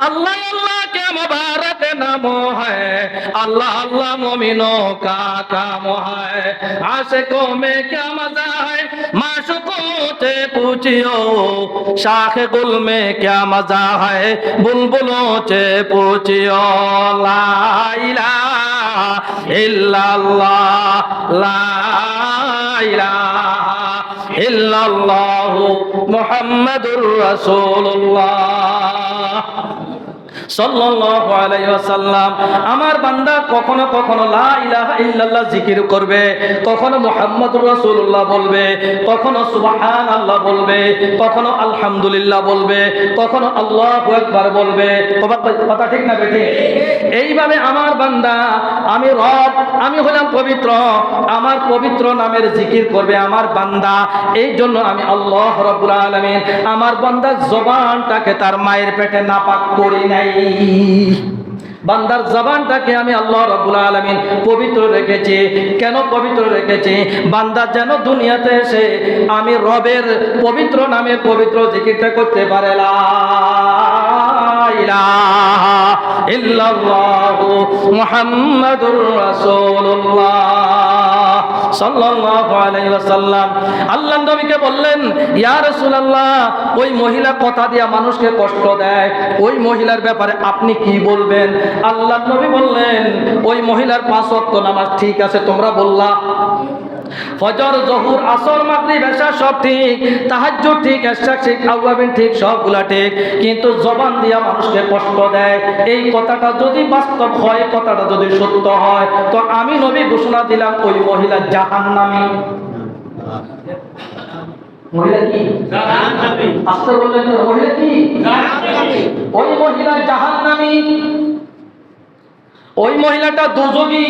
अल्लाह अल्लाह के मुबारक नाम है, अल्लाह अल्लाह मोमिनों का काम है। आशिकों में क्या मजा है, माशूकों से पूछियो, शाख गुल में क्या मजा है, बुलबुलों से पूछियो। ला इलाहा इल्लल्लाह, ला इलाहा इल्लल्लाह मुहम्मदुर रसूलुल्लाह সাল্লাল্লাহু আলাইহি ওয়াসাল্লাম। আমার বান্দা কখনো কখনো লা ইলাহা ইল্লাল্লাহ জিকির করবে, কখনো মুহাম্মাদুর রাসূলুল্লাহ বলবে, কখনো সুবহানাল্লাহ বলবে, কখনো আলহামদুলিল্লাহ বলবে, কখনো আল্লাহু আকবার বলবে। কথা ঠিক না বেঠিক? এইভাবে আমার বান্দা, আমি রব, আমি হলাম পবিত্র, আমার পবিত্র নামের জিকির করবে আমার বান্দা। এই জন্য আমি আল্লাহ রাব্বুল আলামিন আমার বান্দার জবানটাকে তার মায়ের পেটে নাপাক করি নাই। বান্দার জবানটাকে আমি আল্লাহ রাব্বুল আলামিন পবিত্র রেখেছি। কেন পবিত্র রেখেছি? বান্দা যেন দুনিয়াতে এসে আমি রবের পবিত্র নামে পবিত্র জিকিরটা করতে পারে। লা ইলাহা ইল্লাল্লাহু মুহাম্মাদুর রাসূলুল্লাহ সাল্লাল্লাহু আলাইহি ওয়াসাল্লাম। আল্লাহর নবীকে বললেন, ইয়া রাসূলুল্লাহ, ওই মহিলা কথা দিয়া মানুষকে কষ্ট দেয়, ওই মহিলার ব্যাপারে আপনি কি বলবেন? আল্লাহর নবী বললেন, ওই মহিলার 5 ওয়াক্ত নামাজ ঠিক আছে, তোমরা বললা ফজর, জোহর, আসর, মাগরিব, ইশা সব ঠিক, তাহাজ্জুদ ঠিক, ইশা ঠিক, আওয়াবিন ঠিক, সবগুলা ঠিক, কিন্তু জবান দিয়া মানুষকে কষ্ট দেয়। এই কথাটা যদি বাস্তব হয়, কথাটা যদি সত্য হয়, তো আমি নবী ঘোষণা দিলাম ওই মহিলা জাহান্নামী। মহিলা কি? জাহান্নামী। আসতে বললেন, মহিলা কি? জাহান্নামী। ওই মহিলা জাহান্নামী, ওই মহিলাটা দোজখী।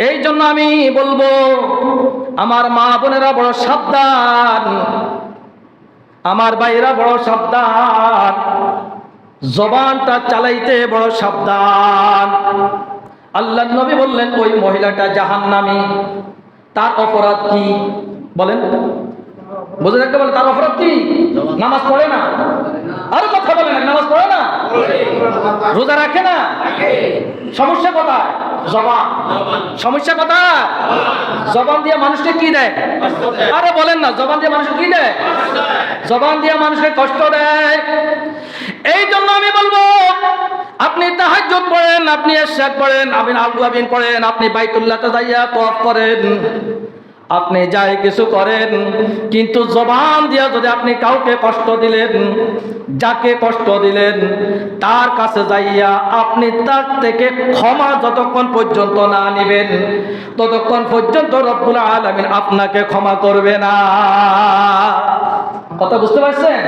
এই জন্য আমি বলবো, আমার মা বোনেরা বড় সাবধান, আমার ভাইরা বড় সাবধান, জবানটা চালাইতে বড় সাবধান। আল্লাহর নবী বললেন ওই মহিলাটা জাহান্নামী। তার অপরাধ কি বলেন? বুঝে থাকতে বলে তার অপরাধ কি? নামাজ পড়ে না, আর কথা বলে না, নামাজ পড়ে না, রোজা রাখে না। সমস্যা কোথায়? জবান। সমস্যা কোথায়? জবান দিয়ে মানুষকে কি দেয়? আরে বলেন না, জবান দিয়ে মানুষকে কি দেয়? জবান দিয়ে মানুষকে কষ্ট দেয়। এই জন্য আমি বলবো, আপনি তাহাজ্জুদ পড়েন, আপনি ইশা পড়েন, আপনি আওয়াবিন পড়েন, আপনি বাইতুল্লাহতে যাইয়া তওয়াফ করেন, আপনি যাই কিছু করেন, কিন্তু জবান দিয়া যদি আপনি কাউকে কষ্ট দিলেন, যাকে কষ্ট দিলেন, তার কাছে যাইয়া আপনি তার থেকে ক্ষমা যতক্ষণ পর্যন্ত না নিবেন, ততক্ষণ পর্যন্ত রব্বুল আলামিন আপনাকে ক্ষমা করবে না। কথা বুঝতে পারছেন?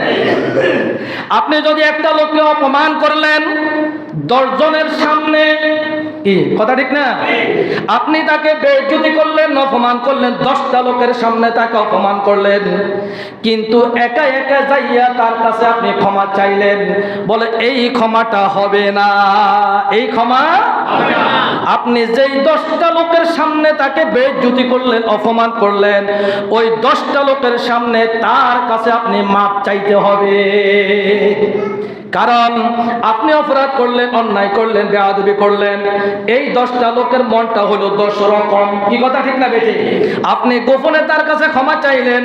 আপনি যদি একটা লোককে অপমান করলেন 10 জনের সামনে, কি কথা ঠিক না? আপনি তাকে বেইজ্জতি করলেন, অপমান করলেন, 10টা লোকের সামনে তাকে অপমান করলেন, কিন্তু একা একা যাইয়া তার কাছে আপনি ক্ষমা চাইলেন, বলে এই ক্ষমাটা হবে না, এই ক্ষমা হবে না। আপনি যেই 10টা লোকের সামনে তাকে বেইজ্জতি করলেন, অপমান করলেন, ওই 10টা লোকের সামনে তার কাছে আপনি মাপ চাইতে হবে। কারণ আপনি অপরাধ করলেন, অন্যায় করলেন, বেয়াদবি করলেন, এই 10টা লোকের মনটা হলো 10 রকম। কি কথা ঠিক না বেঠিক? আপনি গোপনে তার কাছে ক্ষমা চাইলেন,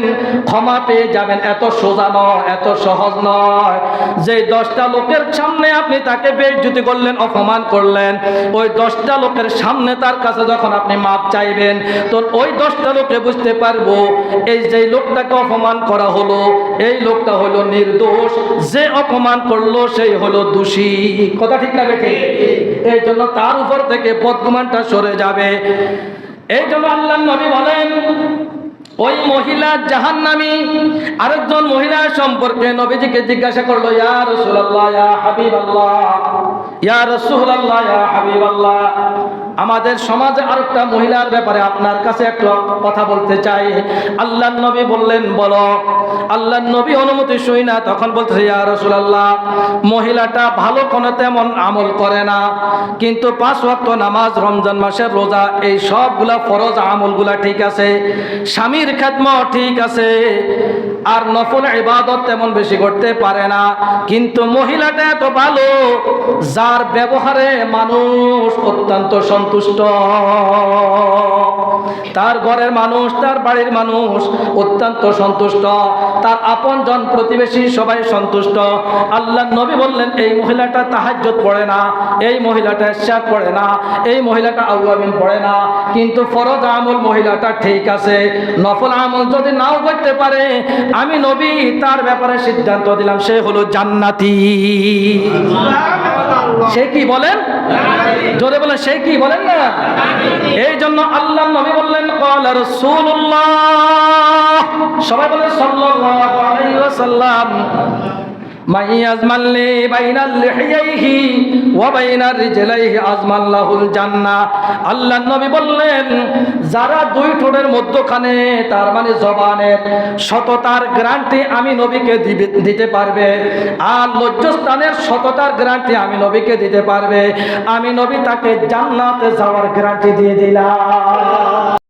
ক্ষমা পেয়ে যাবেন, এত সোজা নয়, এত সহজ নয়। যে 10টা লোকের সামনে আপনি তাকে বেইজ্জতি করলেন, অপমান করলেন, ওই 10টা লোকের সামনে তার কাছে যখন আপনি মাপ চাইবেন, তো ওই 10টা লোকে বুঝতে পারবো এই যে লোকটাকে অপমান করা হলো, এই লোকটা হলো নির্দোষ, যে অপমান করলো সেই হলো দোষী। কথা ঠিক না বেঠিক? এই জন্য তার উপর থেকে বদগুমানটা সরে যাবে। এই জন্য আল্লাহর নবী বলেন ওই মহিলা জাহান্নামী। আরেকজন মহিলা সম্পর্কে নবীজিকে জিজ্ঞাসা করলো, ইয়া রাসূলুল্লাহ, ইয়া হাবিবাল্লাহ, ইয়া রাসূলুল্লাহ, ইয়া হাবিবাল্লাহ, আমাদের সমাজে আরেকটা মহিলার ব্যাপারে আপনার কাছে একটা কথা বলতে চাই। আল্লাহর নবী বললেন, বলো। আল্লাহর নবী অনুমতি শুই না, তখন বলতেছে, ইয়া রাসূলুল্লাহ, মহিলাটা ভালো কোনো তেমন আমল করে না, কিন্তু 5 ওয়াক্ত নামাজ, রমজান মাসের রোজা, এই সবগুলা ফরজ আমলগুলা ঠিক আছে, স্বামীর খেদমত ঠিক আছে, আর নফল ইবাদত তেমন বেশি করতে পারে না, কিন্তু মহিলাটা এত ভালো যার ব্যবহারে মানুষ অত্যন্ত সন্তুষ্ট, তার ঘরের মানুষ, তার বাড়ির মানুষ অত্যন্ত সন্তুষ্ট, তার আপনজন প্রতিবেশী সবাই সন্তুষ্ট। আল্লাহর নবী বললেন এই মহিলাটা তাহাজ্জুদ পড়ে না, এই মহিলাটা ইশাক পড়ে না, এই মহিলাটা আউয়াবিন পড়ে না, কিন্তু ফরজ আমল মহিলাটা ঠিক আছে। নফল আমল যদি নাও করতে পারে, আমি নবী তার ব্যাপারে সিদ্ধান্ত দিলাম সে হলো জান্নাতি। সে কি বলেন? জোরে বলেন, সে কি বলেন না? এই জন্য আল্লাহর নবী বললেন ক্বালা রাসূলুল্লাহ, সবাই বলেন সাল্লাল্লাহু আলাইহি ওয়াসাল্লাম, মান ইয়াজমাল্লি বাইনাল লিহিয়াইহি ওয়া বাইনার রিজলাইহি আজমাল্লাহুল জান্নাহ। আল্লাহর নবী বললেন যারা দুই ঠোঁটের মধ্যখানে, তার মানে জবানের সততার গ্যারান্টি আমি নবীকে দিতে পারবে, আর লজ্জাস্থানের সততার গ্যারান্টি আমি নবীকে দিতে পারবে, আমি নবী তাকে জান্নাতে যাওয়ার গ্যারান্টি দিয়ে দিলাম।